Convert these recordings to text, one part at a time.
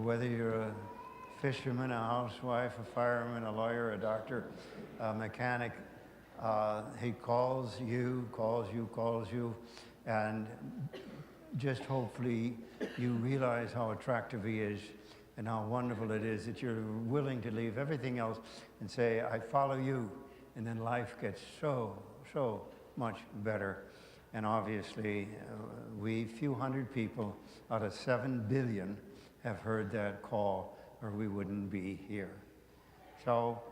whether you're a fisherman, a housewife, a fireman, a lawyer, a doctor, a mechanic, he calls you, and just hopefully you realize how attractive he is and how wonderful it is that you're willing to leave everything else and say, I follow you, and then life gets so much better. And obviously, we few hundred people out of 7 billion have heard that call, or we wouldn't be here. So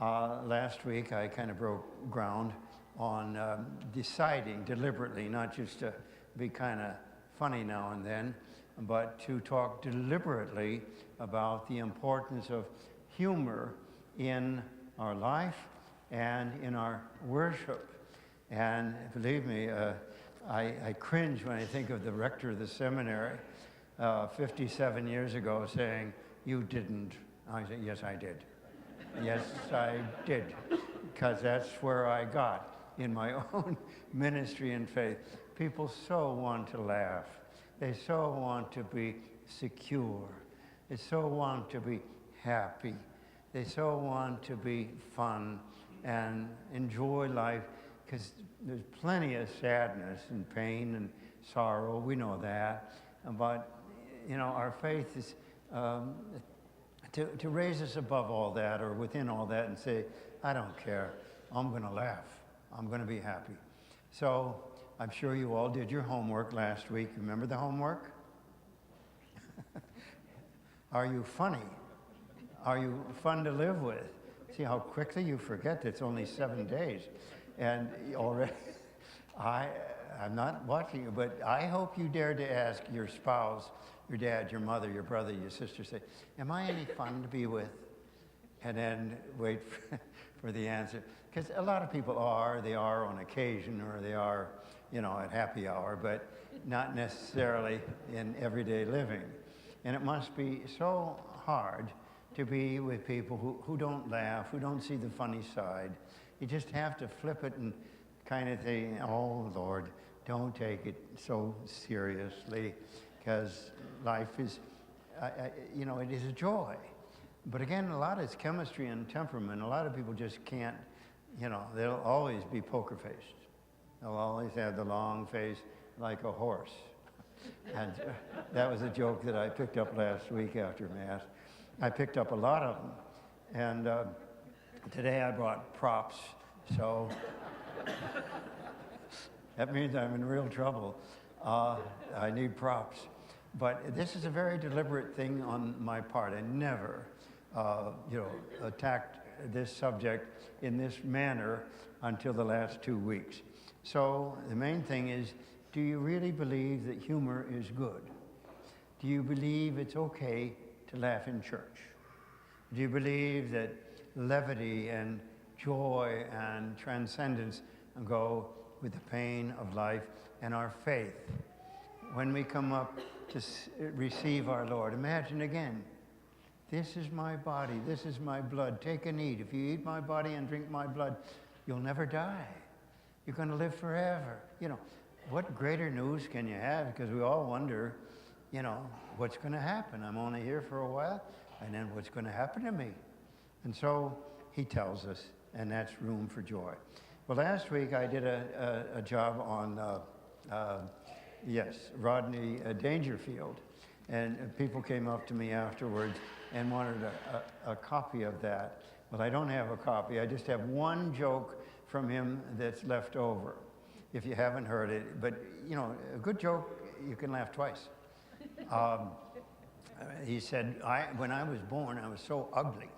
last week I kind of broke ground on deciding deliberately, not just to be kind of funny now and then, but to talk deliberately about the importance of humor in our life and in our worship. And believe me, I cringe when I think of the rector of the seminary 57 years ago saying, "You didn't." I said, "Yes, I did." Yes, I did, because that's where I got in my own ministry and faith. People so want to laugh. They so want to be secure. They so want to be happy. They so want to be fun and enjoy life, because there's plenty of sadness and pain and sorrow. We know that. But, you know, our faith is to raise us above all that or within all that and say, I don't care. I'm going to laugh. I'm going to be happy. So I'm sure you all did your homework last week. Remember the homework? Are you funny? Are you fun to live with? See how quickly you forget it's only 7 days. And already, I'm not watching you, but I hope you dare to ask your spouse, your dad, your mother, your brother, your sister, say, am I any fun to be with? And then wait for the answer. Because a lot of people they are on occasion, or they are, you know, at happy hour, but not necessarily in everyday living. And it must be so hard to be with people who don't laugh, who don't see the funny side. You just have to flip it and kind of think, oh, Lord, don't take it so seriously, because life is, you know, it is a joy. But again, a lot is chemistry and temperament. A lot of people just can't, you know, they'll always be poker-faced. They'll always have the long face like a horse. And that was a joke that I picked up last week after Mass. I picked up a lot of them. And today I brought props, so that means I'm in real trouble. I need props. But this is a very deliberate thing on my part. I never, you know, attacked this subject in this manner until the last 2 weeks. So the main thing is, do you really believe that humor is good? Do you believe it's okay to laugh in church? Do you believe that levity and joy and transcendence go with the pain of life and our faith? When we come up to receive our Lord, imagine again, this is my body, this is my blood, take and eat. If you eat my body and drink my blood, you'll never die. You're going to live forever. You know, what greater news can you have? Because we all wonder, you know, what's going to happen? I'm only here for a while, and then what's going to happen to me? And so he tells us, and that's room for joy. Well, last week I did a job on, Rodney Dangerfield. And people came up to me afterwards and wanted a copy of that. Well, I don't have a copy. I just have one joke from him that's left over, if you haven't heard it. But, you know, a good joke, you can laugh twice. He said, when I was born, I was so ugly.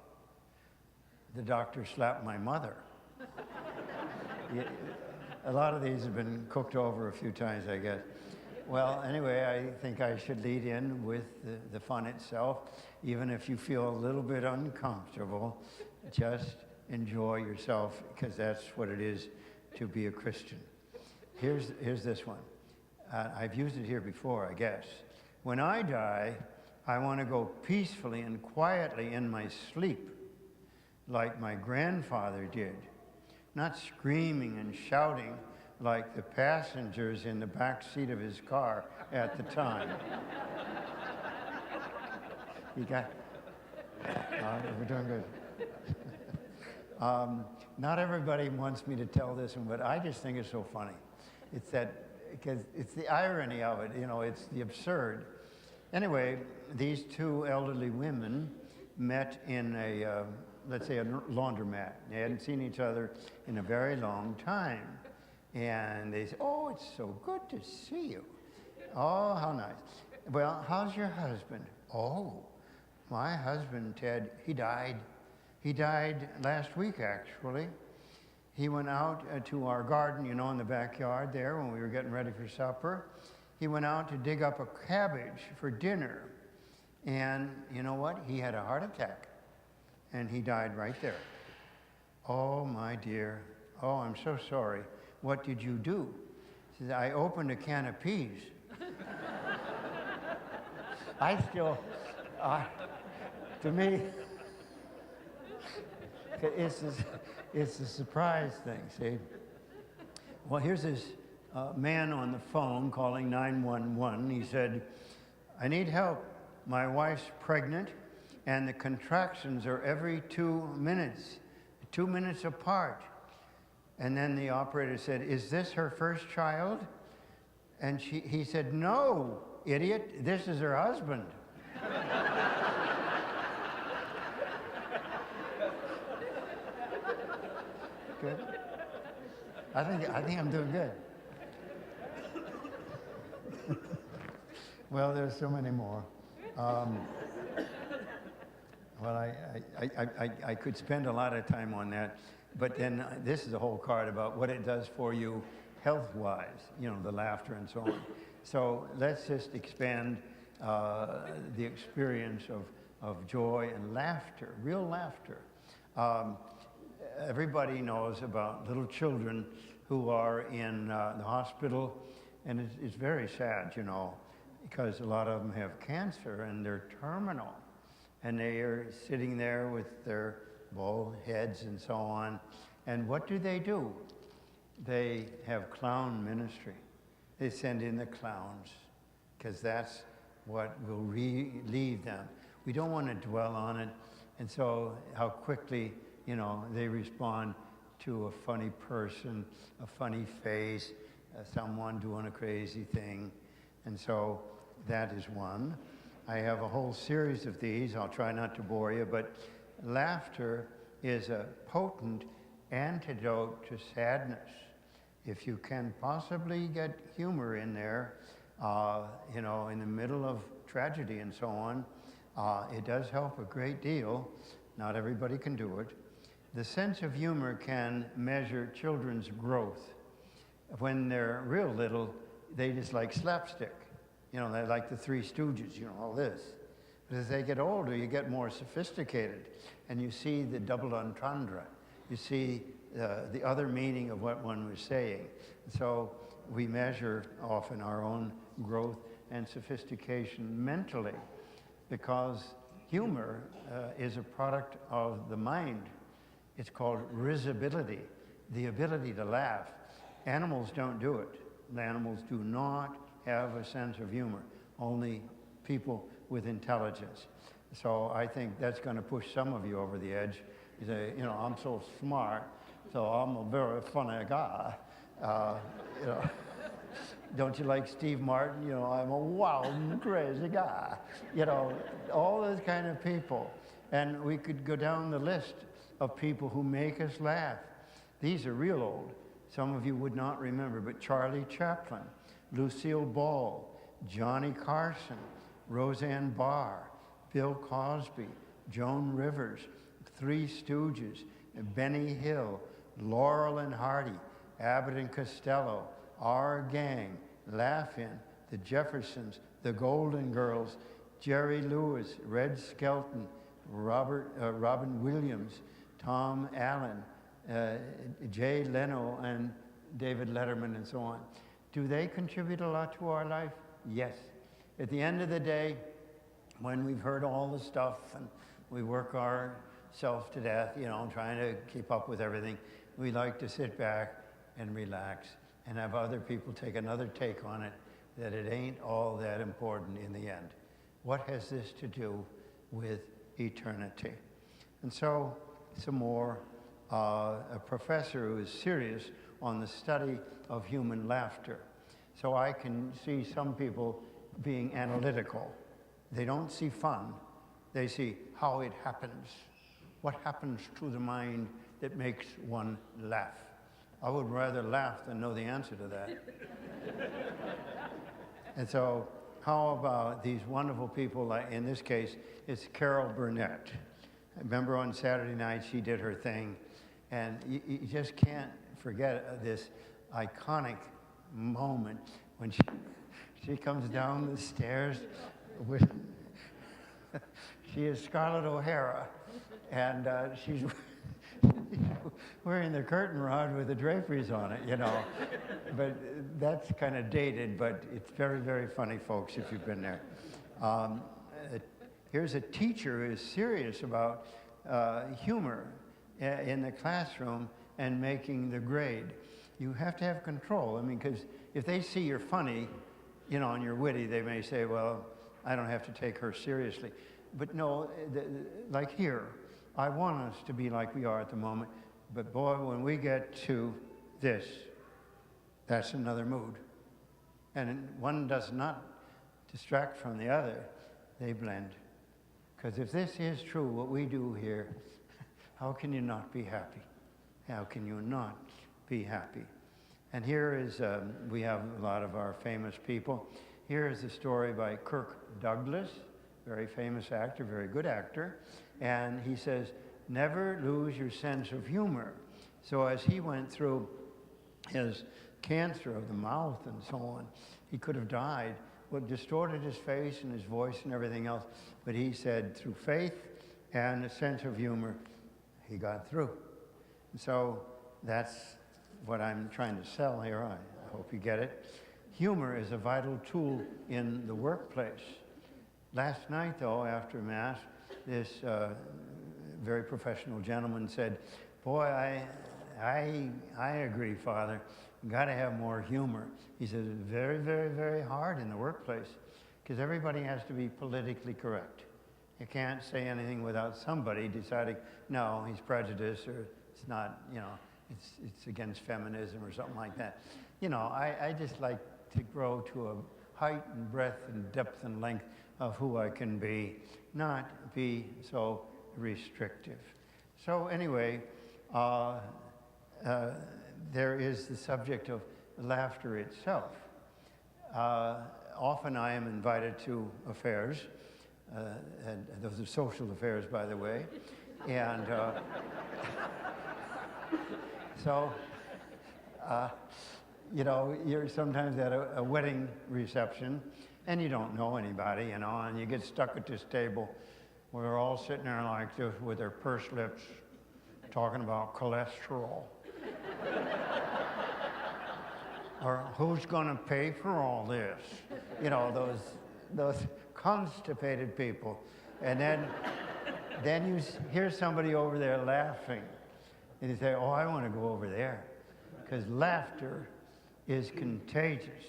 The doctor slapped my mother. A lot of these have been cooked over a few times, I guess. Well, anyway, I think I should lead in with the fun itself. Even if you feel a little bit uncomfortable, just enjoy yourself, because that's what it is to be a Christian. Here's this one. I've used it here before, I guess. When I die, I want to go peacefully and quietly in my sleep, like my grandfather did, not screaming and shouting like the passengers in the back seat of his car at the time. You got, we're doing good. Not everybody wants me to tell this one, but I just think it's so funny. It's that, because it's the irony of it, you know, it's the absurd. Anyway, these two elderly women met in a, let's say, a laundromat. They hadn't seen each other in a very long time. And they said, oh, it's so good to see you. Oh, how nice. Well, how's your husband? Oh, my husband, Ted, he died. He died last week, actually. He went out to our garden, you know, in the backyard there when we were getting ready for supper. He went out to dig up a cabbage for dinner. And you know what? He had a heart attack. And he died right there. Oh, my dear. Oh, I'm so sorry. What did you do? He says, I opened a can of peas. I still, to me, it's a surprise thing, see? Well, here's this man on the phone calling 911. He said, I need help. My wife's pregnant, and the contractions are every 2 minutes, 2 minutes apart. And then the operator said, is this her first child? And he said, no, idiot, this is her husband. Good. I think I'm doing good. Well, there's so many more. Well, I could spend a lot of time on that, but then this is a whole card about what it does for you health-wise, you know, the laughter and so on. So let's just expand the experience of joy and laughter, real laughter. Everybody knows about little children who are in the hospital, and it's very sad, you know, because a lot of them have cancer and they're terminal. And they are sitting there with their bald heads and so on. And what do? They have clown ministry. They send in the clowns because that's what will relieve them. We don't want to dwell on it. And so how quickly, you know, they respond to a funny person, a funny face, someone doing a crazy thing. And so that is one. I have a whole series of these. I'll try not to bore you, but laughter is a potent antidote to sadness. If you can possibly get humor in there, you know, in the middle of tragedy and so on, it does help a great deal. Not everybody can do it. The sense of humor can measure children's growth. When they're real little, they just like slapstick. You know, they like the Three Stooges, you know, all this. But as they get older, you get more sophisticated, and you see the double entendre. You see the other meaning of what one was saying. So we measure often our own growth and sophistication mentally, because humor is a product of the mind. It's called risibility, the ability to laugh. Animals don't do it. The animals do not have a sense of humor, only people with intelligence. So I think that's going to push some of you over the edge. You say, you know, I'm so smart, so I'm a very funny guy. You know, don't you like Steve Martin? You know, I'm a wild and crazy guy. You know, all those kind of people. And we could go down the list of people who make us laugh. These are real old. Some of you would not remember, but Charlie Chaplin, Lucille Ball, Johnny Carson, Roseanne Barr, Bill Cosby, Joan Rivers, Three Stooges, Benny Hill, Laurel and Hardy, Abbott and Costello, Our Gang, Laugh-In, the Jeffersons, the Golden Girls, Jerry Lewis, Red Skelton, Robin Williams, Tom Allen, Jay Leno, and David Letterman, and so on. Do they contribute a lot to our life? Yes. At the end of the day, when we've heard all the stuff and we work ourselves to death, you know, trying to keep up with everything, we like to sit back and relax and have other people take another take on it, that it ain't all that important in the end. What has this to do with eternity. And so, some more, a professor who is serious on the study of human laughter. So I can see some people being analytical. They don't see fun. They see how it happens. What happens to the mind that makes one laugh? I would rather laugh than know the answer to that. And so how about these wonderful people, like in this case, it's Carol Burnett. I remember on Saturday night she did her thing, and you just can't forget this iconic moment when she comes down the stairs with, she is Scarlett O'Hara, and she's wearing the curtain rod with the draperies on it, you know. But that's kind of dated, but it's very, very funny, folks, if you've been there. Here's a teacher who is serious about humor in the classroom and making the grade. You have to have control. I mean, because if they see you're funny, you know, and you're witty, they may say, well, I don't have to take her seriously. But no, like here, I want us to be like we are at the moment. But boy, when we get to this, that's another mood. And one does not distract from the other. They blend. Because if this is true, what we do here, how can you not be happy? How can you not be happy? And here is, we have a lot of our famous people. Here is a story by Kirk Douglas, very famous actor, very good actor. And he says, never lose your sense of humor. So as he went through his cancer of the mouth and so on, he could have died. What distorted his face and his voice and everything else. But he said, through faith and a sense of humor, he got through. And so that's what I'm trying to sell here. I hope you get it. Humor is a vital tool in the workplace. Last night, though, after Mass, this very professional gentleman said, boy, I agree, Father. You got to have more humor. He says it's very, very, very hard in the workplace because everybody has to be politically correct. You can't say anything without somebody deciding, no, he's prejudiced or it's not, you know, it's against feminism or something like that. You know, I just like to grow to a height and breadth and depth and length of who I can be, not be so restrictive. So anyway, there is the subject of laughter itself. Often I am invited to affairs, and those are social affairs, by the way, and so, you know, you're sometimes at a wedding reception, and you don't know anybody, you know, and you get stuck at this table where they're all sitting there like this with their pursed lips, talking about cholesterol. Or who's going to pay for all this? You know, those constipated people. And then you hear somebody over there laughing. And you say, oh, I want to go over there. Because laughter is contagious.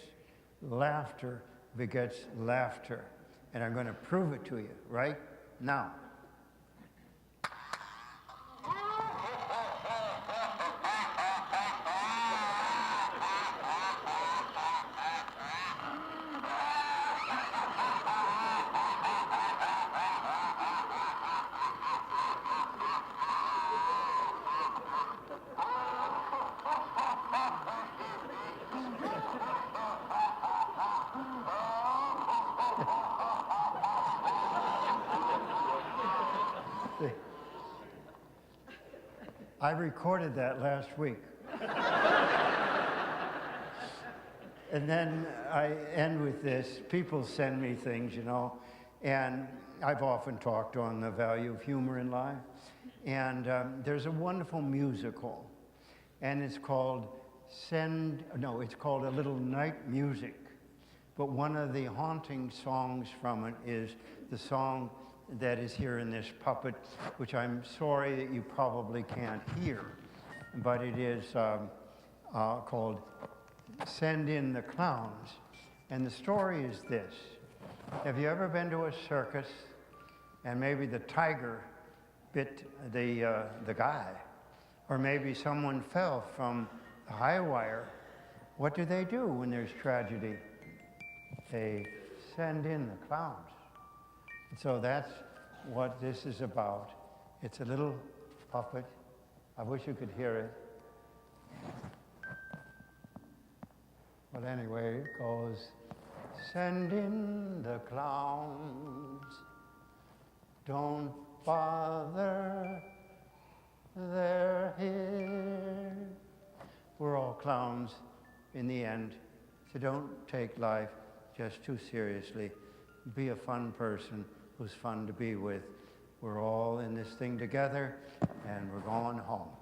Laughter begets laughter. And I'm going to prove it to you right now. I recorded that last week. And then I end with this. People send me things, you know, and I've often talked on the value of humor in life. And there's a wonderful musical, and it's called it's called A Little Night Music. But one of the haunting songs from it is the song that is here in this puppet, which I'm sorry that you probably can't hear, but it is called Send in the Clowns. And the story is this. Have you ever been to a circus and maybe the tiger bit the guy, or maybe someone fell from the high wire. What do they do when there's tragedy? They send in the clowns. And so that's what this is about. It's a little puppet. I wish you could hear it. But anyway, it goes, send in the clowns. Don't bother, they're here. We're all clowns in the end, so don't take life just too seriously. Be a fun person who's fun to be with. We're all in this thing together, and we're going home.